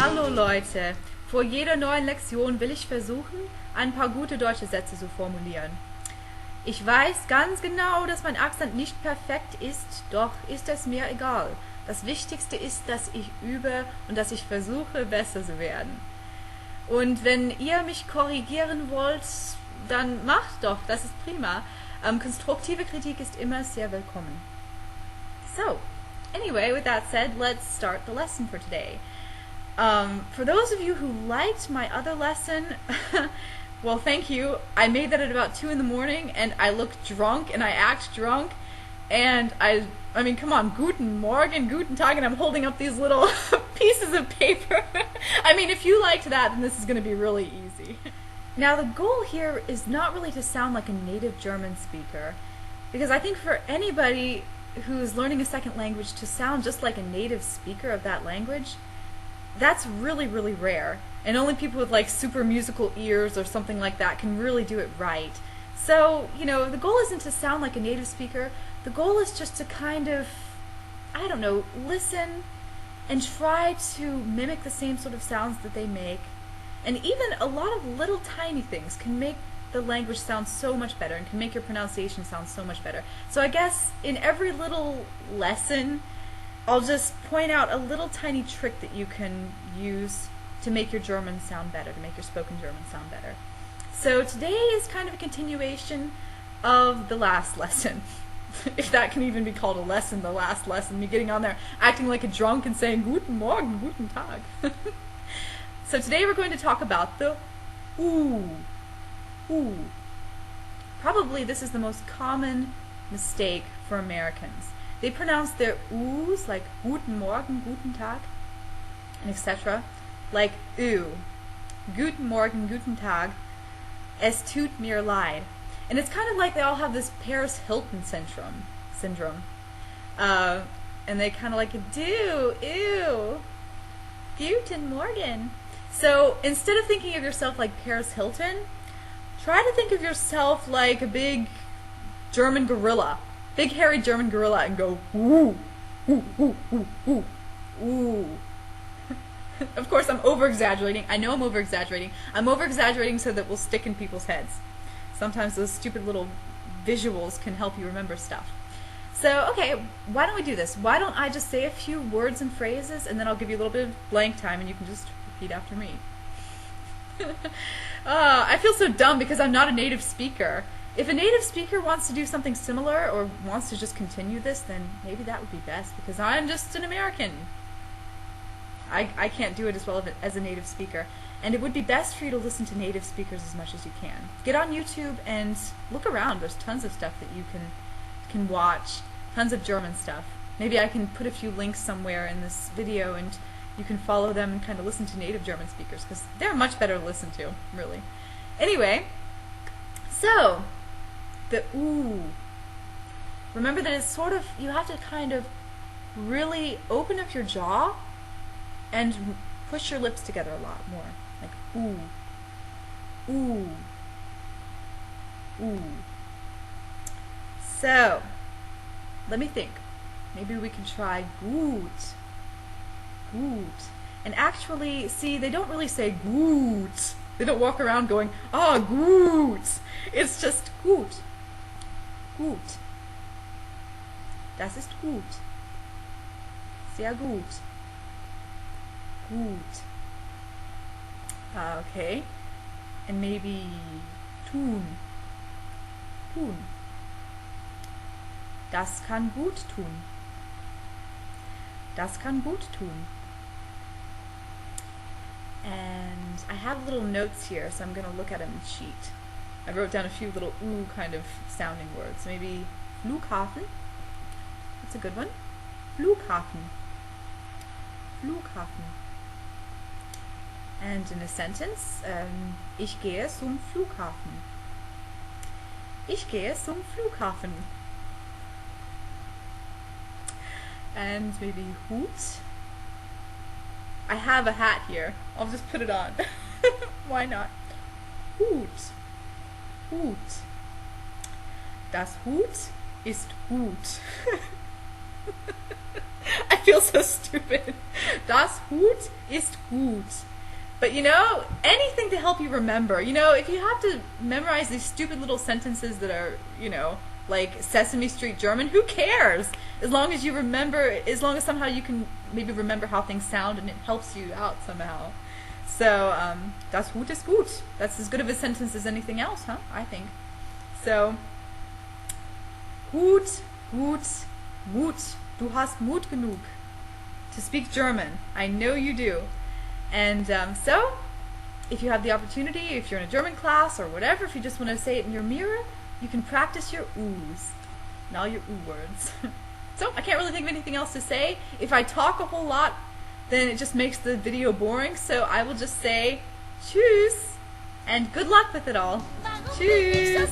Hallo Leute! Vor jeder neuen Lektion will ich versuchen, ein paar gute deutsche Sätze zu formulieren. Ich weiß ganz genau, dass mein Akzent nicht perfekt ist, doch ist es mir egal. Das Wichtigste ist, dass ich übe und dass ich versuche, besser zu werden. Und wenn ihr mich korrigieren wollt, dann macht doch, das ist prima. Konstruktive Kritik ist immer sehr willkommen. So, anyway, with that said, let's start the lesson for today. For those of you who liked my other lesson, well, thank you. I made that at about 2 in the morning, and I look drunk, and I act drunk, and I mean, come on, guten Morgen, guten Tag, and I'm holding up these little pieces of paper. I mean, if you liked that, then this is going to be really easy. Now, the goal here is not really to sound like a native German speaker, because I think for anybody who's learning a second language to sound just like a native speaker of that language, that's really, really rare. And only people with like super musical ears or something like that can really do it right. So, you know, the goal isn't to sound like a native speaker. The goal is just to kind of, I don't know, listen and try to mimic the same sort of sounds that they make. And even a lot of little tiny things can make the language sound so much better and can make your pronunciation sound so much better. So I guess in every little lesson, I'll just point out a little tiny trick that you can use to make your German sound better, to make your spoken German sound better. So today is kind of a continuation of the last lesson. If that can even be called a lesson, the last lesson, me getting on there acting like a drunk and saying Guten Morgen, Guten Tag. So today we're going to talk about the ooh. Ooh. Probably this is the most common mistake for Americans. They pronounce their oohs like Guten Morgen, Guten Tag, and etc. like ooh. Guten Morgen, Guten Tag, es tut mir leid. And it's kind of like they all have this Paris Hilton syndrome. And they kind of like do, ew, Guten Morgen. So instead of thinking of yourself like Paris Hilton, try to think of yourself like a big German gorilla. Big hairy German gorilla and go woo, woo, woo, woo, woo, woo. Of course, I'm over-exaggerating. I know I'm over-exaggerating. I'm over-exaggerating so that we'll stick in people's heads. Sometimes those stupid little visuals can help you remember stuff. So, okay, why don't we do this? Why don't I just say a few words and phrases, and then I'll give you a little bit of blank time, and you can just repeat after me. I feel so dumb because I'm not a native speaker. If a native speaker wants to do something similar or wants to just continue this, then maybe that would be best because I'm just an American. I can't do it as well as a native speaker. And it would be best for you to listen to native speakers as much as you can. Get on YouTube and look around. There's tons of stuff that you can watch, tons of German stuff. Maybe I can put a few links somewhere in this video and you can follow them and kind of listen to native German speakers because they're much better to listen to, really. Anyway, so the ooh. Remember that it's sort of, you have to kind of really open up your jaw and push your lips together a lot more. Like ooh, ooh, ooh. So, let me think. Maybe we can try gut, gut. And actually, see, they don't really say gut. They don't walk around going, ah, gut. It's just gut. Gut. Das ist gut. Sehr gut. Gut. Okay. And maybe tun. Tun. Das kann gut tun. Das kann gut tun. And I have little notes here, so I'm going to look at them and cheat. I wrote down a few little ooh kind of sounding words. Maybe Flughafen. That's a good one. Flughafen. Flughafen. And in a sentence, ich gehe zum Flughafen. Ich gehe zum Flughafen. And maybe Hut. I have a hat here. I'll just put it on. Why not? Hut. Hut. Das Hut ist gut. I feel so stupid. Das Hut ist gut. But you know, anything to help you remember. You know, if you have to memorize these stupid little sentences that are, you know, like Sesame Street German, who cares? As long as you remember, as long as somehow you can maybe remember how things sound and it helps you out somehow. So, das Hut ist gut. That's as good of a sentence as anything else, huh? I think. So, Hut, gut, Mut. Du hast Mut genug to speak German. I know you do. And so, if you have the opportunity, if you're in a German class or whatever, if you just want to say it in your mirror, you can practice your oohs and all your ooh words. So, I can't really think of anything else to say. If I talk a whole lot, then it just makes the video boring, so I will just say tschüss and good luck with it all. Tschüss!